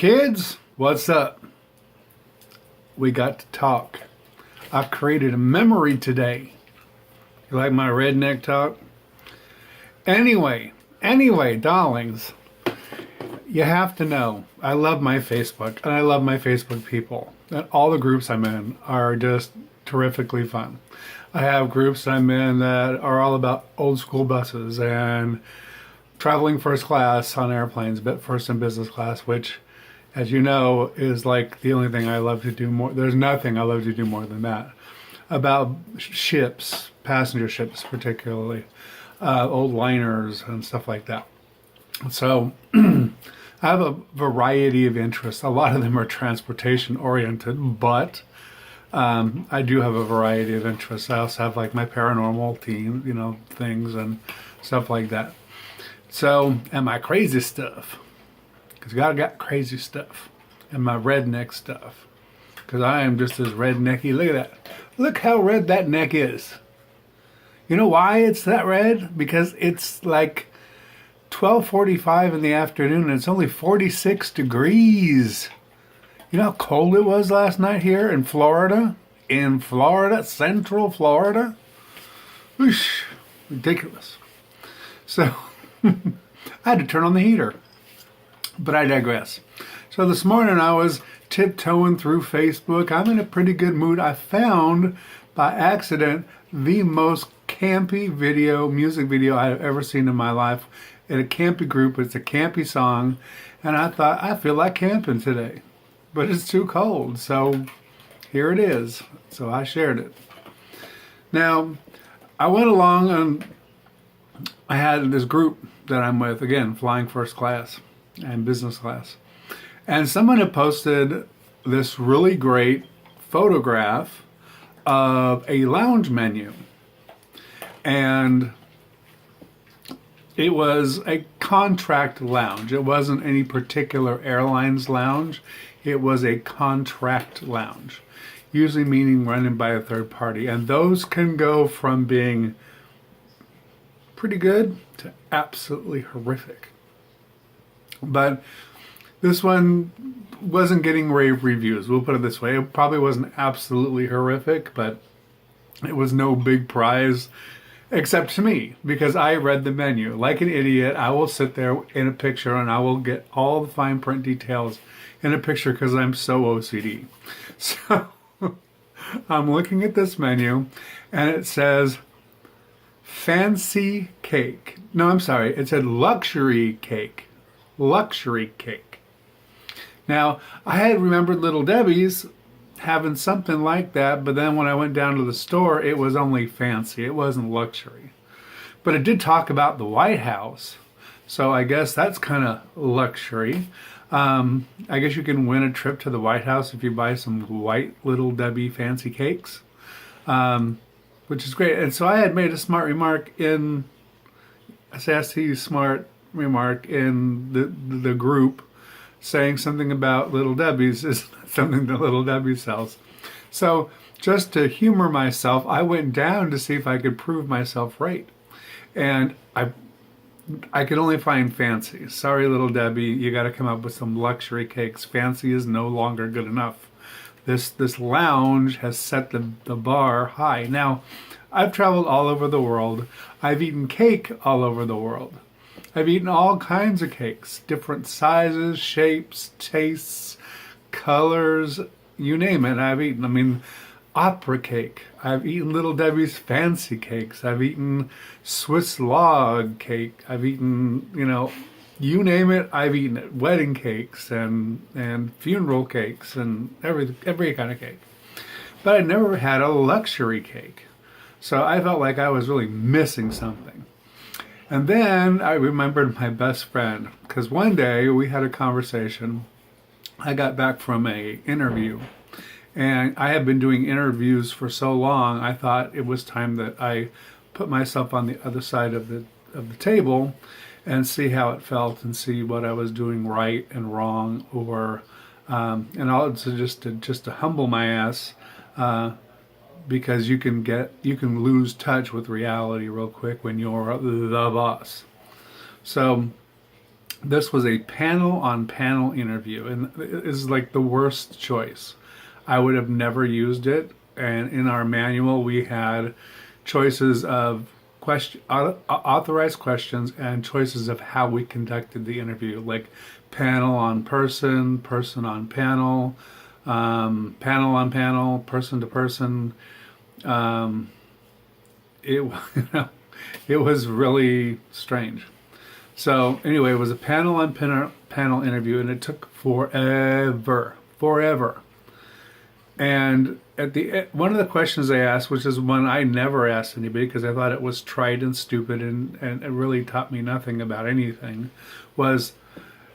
Kids, what's up? We got to talk. I created a memory today. You like my redneck talk? Anyway, darlings, you have to know, I love my Facebook, and I love my Facebook people. And all the groups I'm in are just terrifically fun. I have groups I'm in that are all about old school buses and traveling first class on airplanes, but first and business class, which, as you know, is like the only thing I love to do more. There's nothing I love to do more than that. About ships, passenger ships particularly, old liners and stuff like that. So I have a variety of interests. A lot of them are transportation oriented, but I do have a variety of interests. I also have like my paranormal team, things and stuff like that. So, and my crazy stuff, because God got crazy stuff, and my redneck stuff, because I am just as rednecky. Look at that. Look how red that neck is. You know why it's that red? Because it's like 12:45 in the afternoon and it's only 46 degrees. You know how cold it was last night here in Florida? In Florida, Central Florida? Whoosh, ridiculous. So I had to turn on the heater. But I digress. So this morning I was tiptoeing through Facebook. I'm in a pretty good mood. I found by accident the most campy music video I've ever seen in my life. In a campy group, it's a campy song, and I thought, I feel like camping today. But it's too cold, so here it is. So I shared it. Now, I went along and I had this group that I'm with, again, flying first class and business class. And someone had posted this really great photograph of a lounge menu. And it was a contract lounge. It wasn't any particular airline's lounge. It was a contract lounge, usually meaning running by a third party. And those can go from being pretty good to absolutely horrific. But this one wasn't getting rave reviews. We'll put it this way. It probably wasn't absolutely horrific, but it was no big prize except to me, because I read the menu. Like an idiot, I will sit there in a picture and I will get all the fine print details in a picture because I'm so OCD. So I'm looking at this menu and it says fancy cake. No, I'm sorry. It said luxury cake. Luxury cake. Now, I had remembered Little Debbie's having something like that, but then when I went down to the store, it was only fancy. It wasn't luxury. But it did talk about the White House, so I guess that's kind of luxury. I guess you can win a trip to the White House if you buy some white Little Debbie fancy cakes, which is great. And so I had made a smart remark in a sassy, smart remark in the group, saying something about Little Debbie's is something that Little Debbie sells. So just to humor myself, I went down to see if I could prove myself right. And I could only find fancy. Sorry, Little Debbie, you got to come up with some luxury cakes. Fancy is no longer good enough. This lounge has set the bar high. Now, I've traveled all over the world. I've eaten cake all over the world. I've eaten all kinds of cakes, different sizes, shapes, tastes, colors, you name it. I've eaten, opera cake. I've eaten Little Debbie's fancy cakes. I've eaten Swiss log cake. I've eaten, you name it, I've eaten it. Wedding cakes and funeral cakes and every kind of cake. But I never had a luxury cake. So I felt like I was really missing something. And then I remembered my best friend, because one day we had a conversation. I got back from an interview, and I had been doing interviews for so long, I thought it was time that I put myself on the other side of the table and see how it felt and see what I was doing right and wrong, or and also just to humble my ass. Because you can lose touch with reality real quick when you're the boss. So This was a panel on panel interview, and it is like the worst choice. I would have never used it. And in our manual, we had choices of authorized questions and choices of how we conducted the interview, like panel on person, person on panel, panel on panel, person to person. It you know, it was really strange. So anyway, it was a panel on panel interview, and it took forever. And at the one of the questions I asked, which is one I never asked anybody because I thought it was trite and stupid and it really taught me nothing about anything, was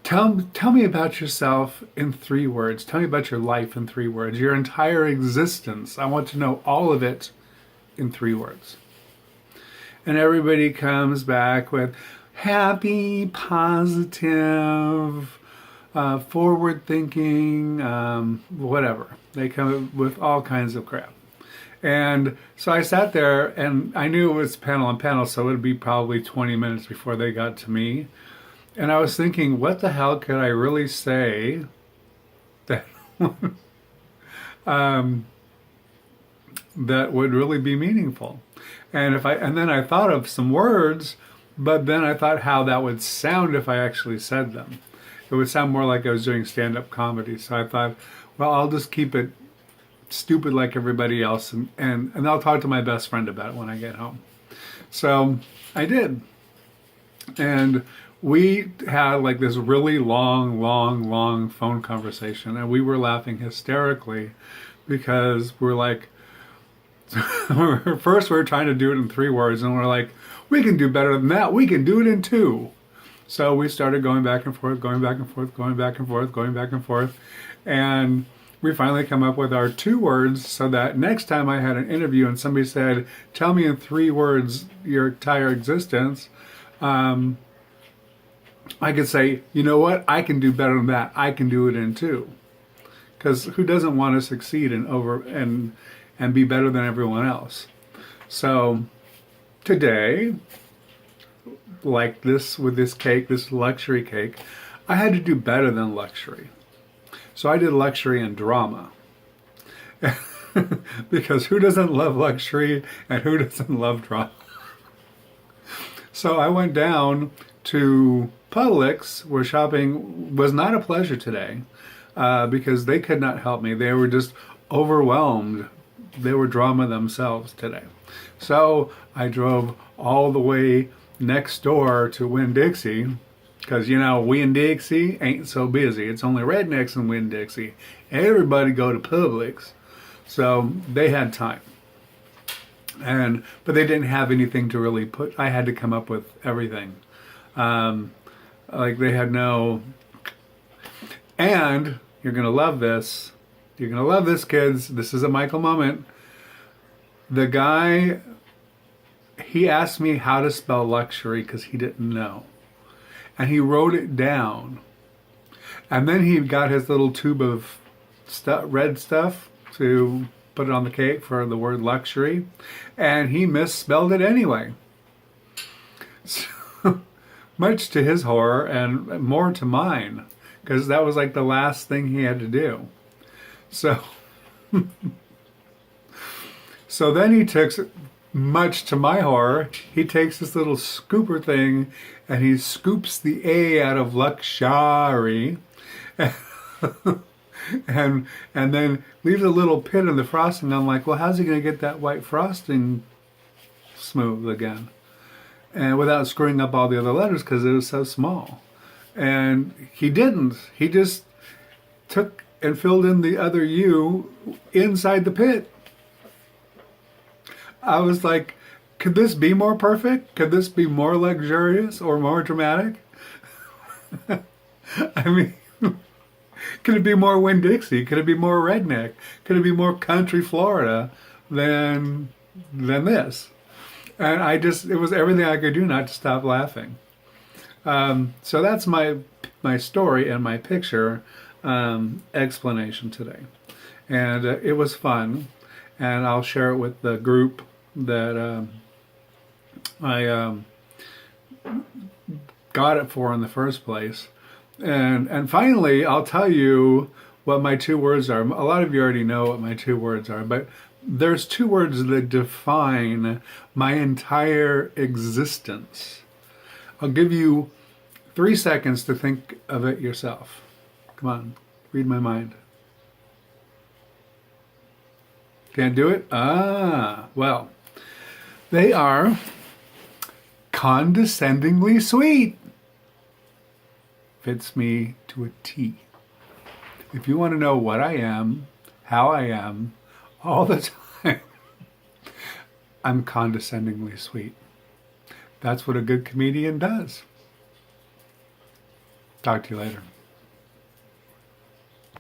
tell me about yourself in 3 words. Tell me about your life in 3 words. Your entire existence. I want to know all of it in 3 words. And everybody comes back with happy, positive, forward thinking, whatever. They come up with all kinds of crap. And so I sat there and I knew it was panel on panel, so it would be probably 20 minutes before they got to me. And I was thinking, what the hell could I really say that that would really be meaningful? And then I thought of some words, but then I thought how that would sound if I actually said them. It would sound more like I was doing stand-up comedy. So I thought, well, I'll just keep it stupid like everybody else, and I'll talk to my best friend about it when I get home. So I did. And we had like this really long phone conversation, and we were laughing hysterically because we're like, first we were trying to do it in 3 words, and we're like, we can do better than that. We can do it in 2. So we started going back and forth, going back and forth, going back and forth, going back and forth. And we finally come up with our 2 words so that next time I had an interview and somebody said, tell me in 3 words your entire existence, I could say, you know what? I can do better than that. I can do it in 2. Because who doesn't want to succeed and be better than everyone else? So today, like this with this cake, this luxury cake, I had to do better than luxury. So I did luxury and drama. Because who doesn't love luxury and who doesn't love drama? So I went down to Publix, where shopping was not a pleasure today, because they could not help me. They were just overwhelmed. They were drama themselves today. So I drove all the way next door to Winn-Dixie, because, you know, Winn-Dixie ain't so busy. It's only rednecks in Winn-Dixie. Everybody go to Publix. So they had time. But they didn't have anything to really put. I had to come up with everything. Like they had no... And you're going to love this. You're going to love this, kids. This is a Michael moment. The guy... He asked me how to spell luxury because he didn't know. And he wrote it down. And then he got his little tube of red stuff to put it on the cake for the word luxury. And he misspelled it anyway. So, much to his horror and more to mine. Because that was like the last thing he had to do. So, so then he took... Much to my horror, he takes this little scooper thing and he scoops the A out of luxury and then leaves a little pit in the frosting. I'm like, well, how's he going to get that white frosting smooth again? And without screwing up all the other letters because it was so small. And he didn't. He just took and filled in the other U inside the pit. I was like, could this be more perfect? Could this be more luxurious or more dramatic? I mean, could it be more Winn-Dixie? Could it be more redneck? Could it be more country Florida than this? And it was everything I could do not to stop laughing. So that's my story and my picture explanation today. And it was fun. And I'll share it with the group that I got it for in the first place. And finally, I'll tell you what my two words are. A lot of you already know what my two words are, but there's two words that define my entire existence. I'll give you 3 seconds to think of it yourself. Come on, read my mind. Can't do it? Well, they are condescendingly sweet. Fits me to a T. If you want to know what I am, how I am, all the time, I'm condescendingly sweet. That's what a good comedian does. Talk to you later.